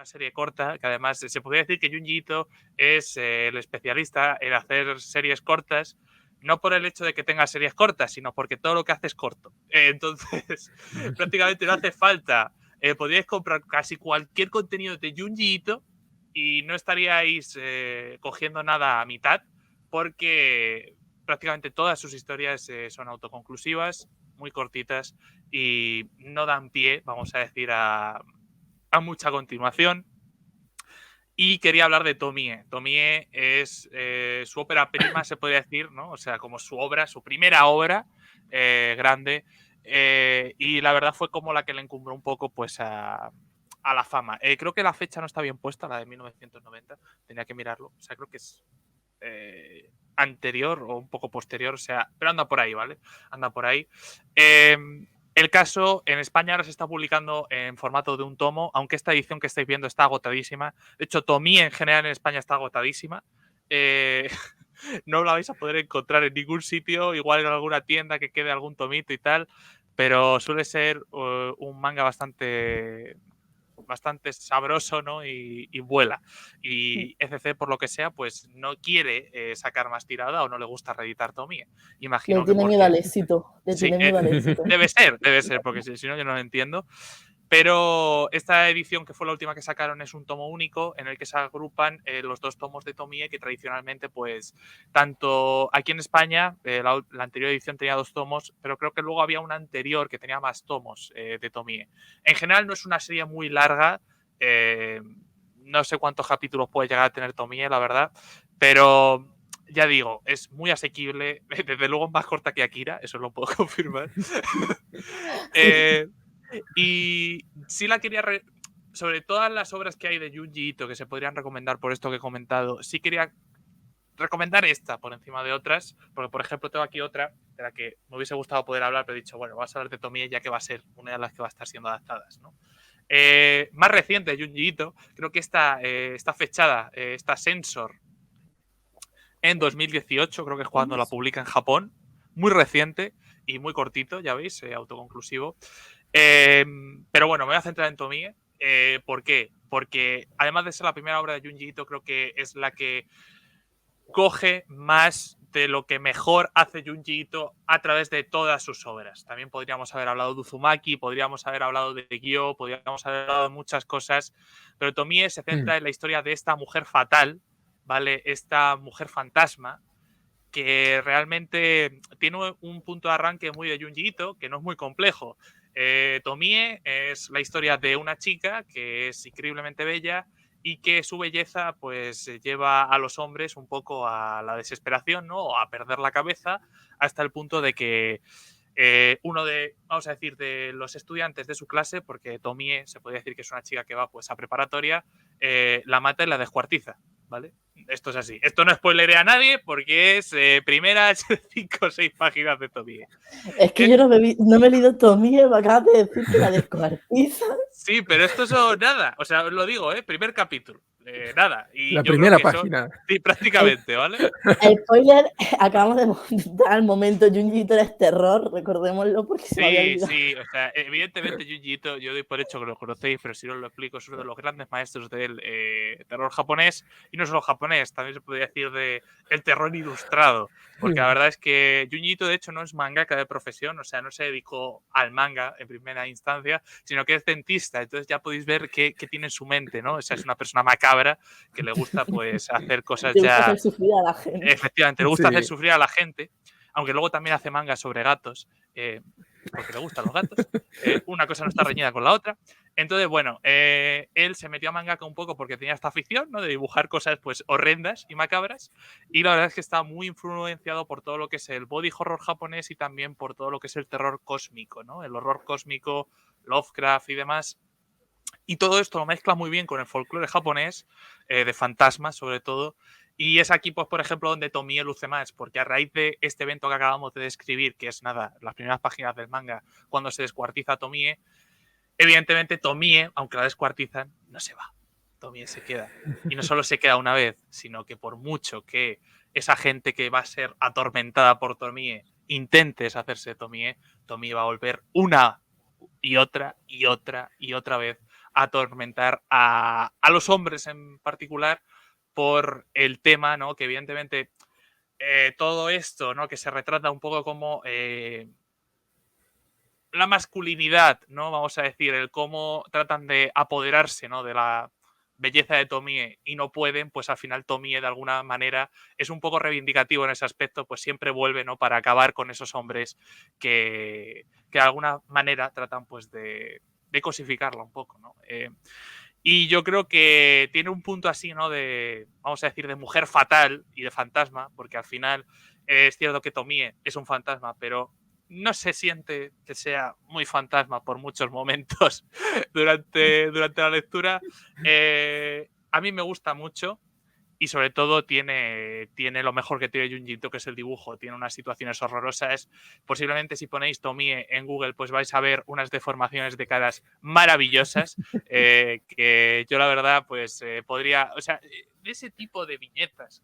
una serie corta, que además se podría decir que Junji Ito es el especialista en hacer series cortas, no por el hecho de que tenga series cortas, sino porque todo lo que hace es corto. Entonces, prácticamente no hace falta. Podríais comprar casi cualquier contenido de Junji Ito y no estaríais cogiendo nada a mitad, porque prácticamente todas sus historias son autoconclusivas, muy cortitas y no dan pie, vamos a decir, a mucha continuación. Y quería hablar de Tomie. Tomie es su ópera prima, se podría decir, ¿no? O sea, como su obra, su primera obra grande. Y la verdad fue como la que le encumbró un poco pues a la fama. Creo que la fecha no está bien puesta, la de 1990. Tenía que mirarlo. O sea, creo que es anterior o un poco posterior. O sea, pero anda por ahí, ¿vale? Anda por ahí. El caso, en España ahora se está publicando en formato de un tomo, aunque esta edición que estáis viendo está agotadísima. De hecho, Tomie en general en España está agotadísima. No la vais a poder encontrar en ningún sitio, igual en alguna tienda que quede algún tomito y tal, pero suele ser un manga bastante sabroso, ¿no? Y vuela. Y ECC, por lo que sea, pues no quiere sacar más tirada o no le gusta reeditar Tomie. Le Imagino que tiene miedo al porque... éxito. Le Sí, tiene miedo al éxito. debe ser, porque si no yo no lo entiendo. Pero esta edición, que fue la última que sacaron, es un tomo único en el que se agrupan los dos tomos de Tomie, que tradicionalmente, pues, tanto aquí en España, la anterior edición tenía 2 tomos, pero creo que luego había una anterior que tenía más tomos de Tomie. En general no es una serie muy larga, no sé cuántos capítulos puede llegar a tener Tomie, la verdad, pero ya digo, es muy asequible, desde luego es más corta que Akira, eso lo puedo confirmar. Y sí la quería, sobre todas las obras que hay de Junji Ito que se podrían recomendar por esto que he comentado, sí quería recomendar esta por encima de otras, porque por ejemplo tengo aquí otra de la que me hubiese gustado poder hablar, pero he dicho, bueno, vas a hablar de Tomie ya que va a ser una de las que va a estar siendo adaptadas, ¿no? Más reciente, Junji Ito, creo que está fechada, está Sensor en 2018, creo que es cuando la publica en Japón, muy reciente y muy cortito, ya veis, autoconclusivo. Pero bueno, me voy a centrar en Tomie. ¿Por qué? Porque además de ser la primera obra de Junji Ito, creo que es la que coge más de lo que mejor hace Junji Ito a través de todas sus obras. También podríamos haber hablado de Uzumaki, podríamos haber hablado de Gyo, podríamos haber hablado de muchas cosas, pero Tomie se centra en la historia de esta mujer fatal, ¿vale? Esta mujer fantasma, que realmente tiene un punto de arranque muy de Junji Ito, que no es muy complejo. Tomie es la historia de una chica que es increíblemente bella y que su belleza pues lleva a los hombres un poco a la desesperación, ¿no? O a perder la cabeza, hasta el punto de que uno de, vamos a decir, de los estudiantes de su clase, porque Tomie se podría decir que es una chica que va pues a preparatoria, la mata y la descuartiza, ¿vale? Esto es así. Esto no spoileré a nadie porque es primeras 5 o 6 páginas de Tomie. Es que yo no me he leído Tomie, me acabas de decir que la descuartizan. Sí, pero esto es nada. O sea, os lo digo, primer capítulo. Nada. Y La yo primera creo que página. Sí, prácticamente, ¿vale? Spoiler, acabamos de montar el momento Junji Ito es terror, recordémoslo porque se me había Sí, olvidado. sí, o sea, evidentemente Junji Ito, yo doy por hecho que lo conocéis, pero si no lo explico, es uno de los grandes maestros del terror japonés, y no solo japonés, también se podría decir de el terror ilustrado, porque la verdad es que Junji Ito de hecho no es mangaka de profesión, o sea, no se dedicó al manga en primera instancia, sino que es dentista, entonces ya podéis ver qué tiene en su mente, ¿no? O sea, es una persona macabra que le gusta pues hacer cosas Te gusta ya... hacer sufrir a la gente. Efectivamente, le gusta Sí. hacer sufrir a la gente, aunque luego también hace mangas sobre gatos, porque le gustan los gatos. Una cosa no está reñida con la otra. Entonces, bueno, él se metió a mangaka un poco porque tenía esta afición, ¿no? De dibujar cosas pues horrendas y macabras. Y la verdad es que está muy influenciado por todo lo que es el body horror japonés y también por todo lo que es el terror cósmico, ¿no? El horror cósmico, Lovecraft y demás. Y todo esto lo mezcla muy bien con el folclore japonés, de fantasmas sobre todo. Y es aquí, pues, por ejemplo, donde Tomie luce más, porque a raíz de este evento que acabamos de describir, que es nada, las primeras páginas del manga, cuando se descuartiza a Tomie, evidentemente Tomie, aunque la descuartizan, no se va. Tomie se queda. Y no solo se queda una vez, sino que por mucho que esa gente que va a ser atormentada por Tomie intente deshacerse de Tomie, Tomie va a volver una y otra y otra y otra vez atormentar a los hombres en particular por el tema, ¿no? Que evidentemente todo esto, ¿no? Que se retrata un poco como la masculinidad, ¿no? Vamos a decir, el cómo tratan de apoderarse, ¿no? De la belleza de Tomie y no pueden, pues al final Tomie de alguna manera es un poco reivindicativo en ese aspecto, pues siempre vuelve, ¿no? Para acabar con esos hombres que de alguna manera tratan pues de cosificarla un poco, ¿no? Y yo creo que tiene un punto así, ¿no? De, vamos a decir, de mujer fatal y de fantasma, porque al final es cierto que Tomie es un fantasma, pero no se siente que sea muy fantasma por muchos momentos durante la lectura. A mí me gusta mucho y sobre todo tiene lo mejor que tiene Junji Ito, que es el dibujo. Tiene unas situaciones horrorosas. Posiblemente si ponéis Tomie en Google, pues vais a ver unas deformaciones de caras maravillosas, que yo la verdad pues podría, o sea, de ese tipo de viñetas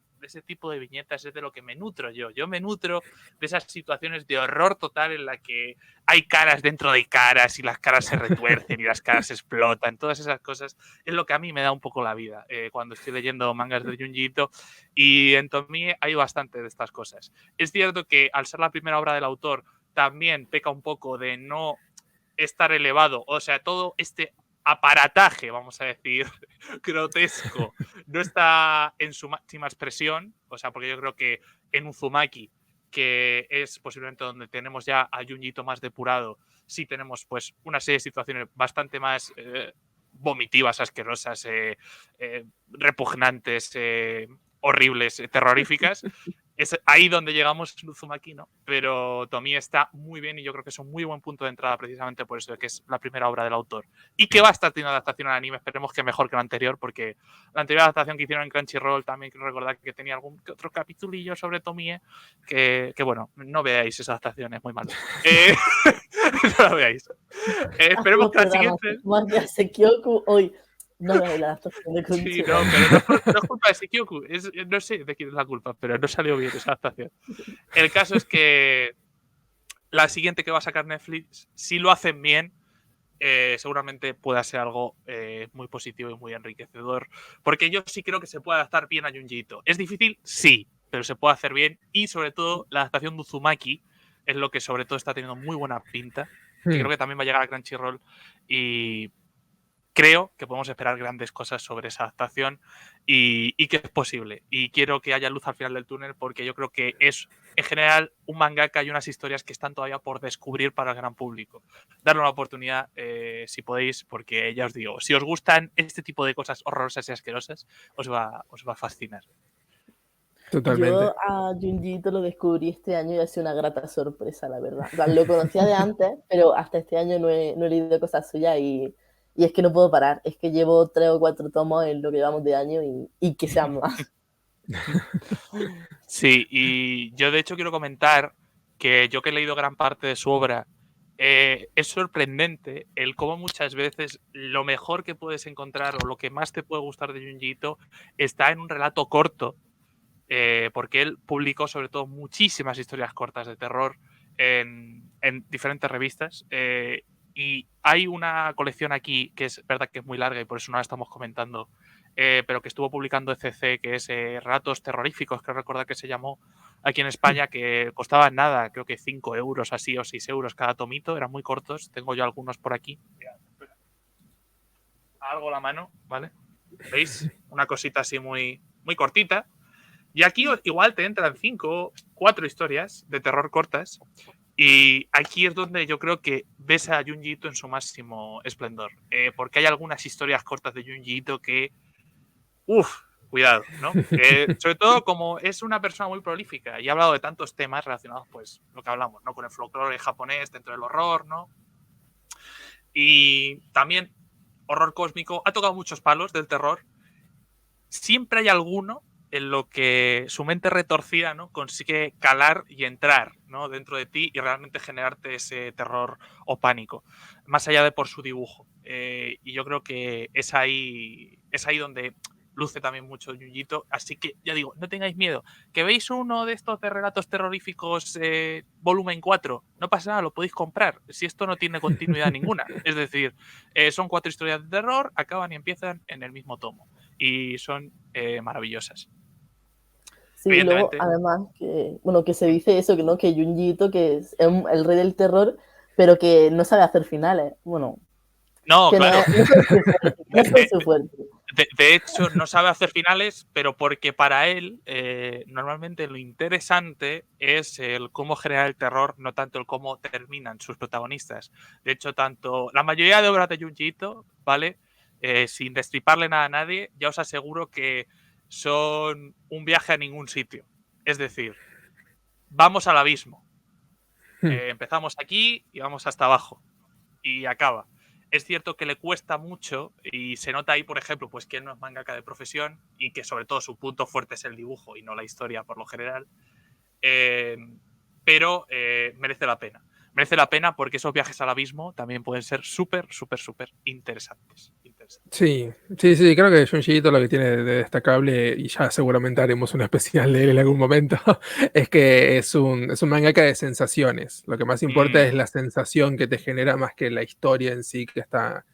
es de lo que me nutro yo. Yo me nutro de esas situaciones de horror total en la que hay caras dentro de caras y las caras se retuercen y las caras explotan. Todas esas cosas es lo que a mí me da un poco la vida cuando estoy leyendo mangas de Junji Ito, y en Tomie hay bastante de estas cosas. Es cierto que al ser la primera obra del autor también peca un poco de no estar elevado, o sea, todo este aparataje, vamos a decir, grotesco, no está en su máxima expresión, o sea, porque yo creo que en Uzumaki, que es posiblemente donde tenemos ya a Junji Ito más depurado, sí tenemos pues una serie de situaciones bastante más vomitivas, asquerosas, repugnantes, horribles, terroríficas. Es ahí donde llegamos en Uzumaki, ¿no? Pero Tomie está muy bien y yo creo que es un muy buen punto de entrada precisamente por eso de que es la primera obra del autor. Y que va a estar teniendo adaptación al anime, esperemos que mejor que la anterior, porque la anterior adaptación que hicieron en Crunchyroll también quiero recordar que tenía algún que otro capitulillo sobre Tomie, que bueno, no veáis esa adaptación, es muy malo. No la veáis. Esperemos que la siguiente... Más de Sekioku hoy. No veas la adaptación de Sí, Crunchyroll. no, pero no es culpa de Sekioku, no sé de quién es la culpa, pero no salió bien esa adaptación. El caso es que la siguiente que va a sacar Netflix, si lo hacen bien, seguramente pueda ser algo muy positivo y muy enriquecedor. Porque yo sí creo que se puede adaptar bien a Junji Ito. ¿Es difícil? Sí, pero se puede hacer bien. Y sobre todo, la adaptación de Uzumaki es lo que sobre todo está teniendo muy buena pinta. Que creo que también va a llegar a Crunchyroll. Y creo que podemos esperar grandes cosas sobre esa adaptación y que es posible. Y quiero que haya luz al final del túnel porque yo creo que es, en general, un mangaka y unas historias que están todavía por descubrir para el gran público. Darle una oportunidad si podéis, porque ya os digo, si os gustan este tipo de cosas horrorosas y asquerosas, os va a fascinar. Totalmente. Yo a Junji Ito lo descubrí este año y ha sido una grata sorpresa, la verdad. En plan, lo conocía de antes, pero hasta este año no he leído cosas suyas y es que no puedo parar. Es que llevo 3 o 4 tomos en lo que llevamos de año y que sean más. Sí, y yo de hecho quiero comentar que yo que he leído gran parte de su obra, es sorprendente el cómo muchas veces lo mejor que puedes encontrar o lo que más te puede gustar de Junji Ito está en un relato corto, porque él publicó sobre todo muchísimas historias cortas de terror en diferentes revistas. Y hay una colección aquí que es verdad que es muy larga y por eso no la estamos comentando, pero que estuvo publicando ECC, que es Relatos Terroríficos, creo recordar que se llamó aquí en España, que costaban nada, creo que 5 euros así o 6 euros cada tomito, eran muy cortos. Tengo yo algunos por aquí. Algo la mano, ¿vale? ¿Veis? Una cosita así muy, muy cortita. Y aquí igual te entran 5, 4 historias de terror cortas. Y aquí es donde yo creo que ves a Junji Ito en su máximo esplendor. Porque hay algunas historias cortas de Junji Ito que... Uf, cuidado, ¿no? Sobre todo como es una persona muy prolífica y ha hablado de tantos temas relacionados, pues, lo que hablamos, ¿no? Con el folclore japonés dentro del horror, ¿no? Y también horror cósmico. Ha tocado muchos palos del terror. Siempre hay alguno en lo que su mente retorcida, ¿no? Consigue calar y entrar, ¿no? Dentro de ti y realmente generarte ese terror o pánico, más allá de por su dibujo. Y yo creo que es ahí donde luce también mucho Junjito. Así que ya digo, no tengáis miedo. ¿Que veis uno de estos de relatos terroríficos volumen 4? No pasa nada, lo podéis comprar. Si esto no tiene continuidad ninguna. Es decir, son 4 historias de terror, acaban y empiezan en el mismo tomo. Y son maravillosas. Sí, y luego además que, bueno, que se dice eso, que no, que Junji Ito, que es el rey del terror, pero que no sabe hacer finales. Bueno, no, que claro. No es su fuerte. De hecho, no sabe hacer finales, pero porque para él normalmente lo interesante es el cómo generar el terror, no tanto el cómo terminan sus protagonistas. De hecho, tanto la mayoría de obras de Junji Ito, ¿vale? Sin destriparle nada a nadie, ya os aseguro que son un viaje a ningún sitio. Es decir, vamos al abismo. Empezamos aquí y vamos hasta abajo. Y acaba. Es cierto que le cuesta mucho y se nota ahí, por ejemplo, pues que él no es mangaka de profesión y que sobre todo su punto fuerte es el dibujo y no la historia por lo general. Pero merece la pena. Merece la pena porque esos viajes al abismo también pueden ser súper, súper, súper interesantes. Sí, creo que Junji Ito lo que tiene de destacable, y ya seguramente haremos un especial de él en algún momento, es que es un mangaka de sensaciones. Lo que más importa es la sensación que te genera más que la historia en sí que está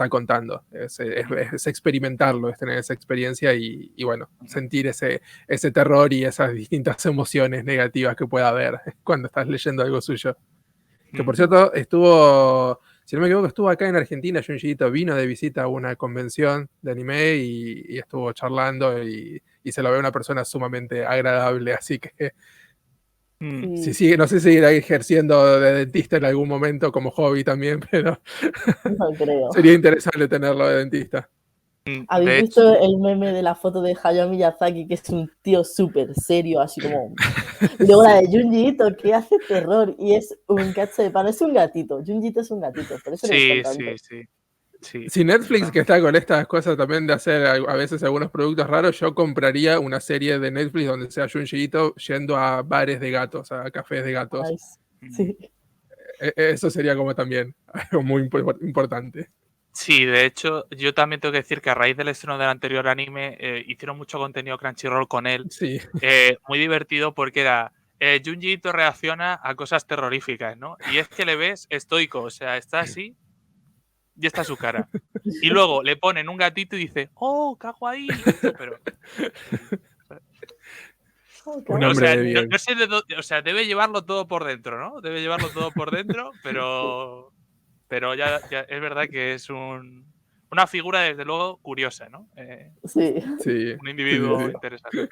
contando. Es experimentarlo, es tener esa experiencia y bueno, sentir ese terror y esas distintas emociones negativas que pueda haber cuando estás leyendo algo suyo. Que por cierto, si no me equivoco, estuvo acá en Argentina, Junji Ito vino de visita a una convención de anime y estuvo charlando y se lo ve una persona sumamente agradable, así que sí, no sé si seguirá ejerciendo de dentista en algún momento como hobby también, pero no creo. Sería interesante tenerlo de dentista. ¿Habéis visto el meme de la foto de Hayao Miyazaki, que es un tío súper serio, así como... Y luego la de Junji Ito, que hace terror y es un cacho de pan, es un gatito. Junji Ito es un gatito, por eso le gusta tanto. Sí. Si Netflix, que está con estas cosas también de hacer a veces algunos productos raros, yo compraría una serie de Netflix donde sea Junji Ito yendo a bares de gatos, a cafés de gatos. Ay, sí. Eso sería como también algo muy importante. Sí, de hecho, yo también tengo que decir que a raíz del estreno del anterior anime hicieron mucho contenido Crunchyroll con él. Sí. Muy divertido porque era Junji Ito reacciona a cosas terroríficas, ¿no? Y es que le ves estoico, o sea, está así y está su cara. Y luego le ponen un gatito y dice, ¡oh, kawaii! Pero... Un hombre de bien. No sé de dónde, o sea, debe llevarlo todo por dentro, ¿no? Debe llevarlo todo por dentro, pero ya es verdad que es una figura, desde luego, curiosa, ¿no? Sí. Un individuo interesante.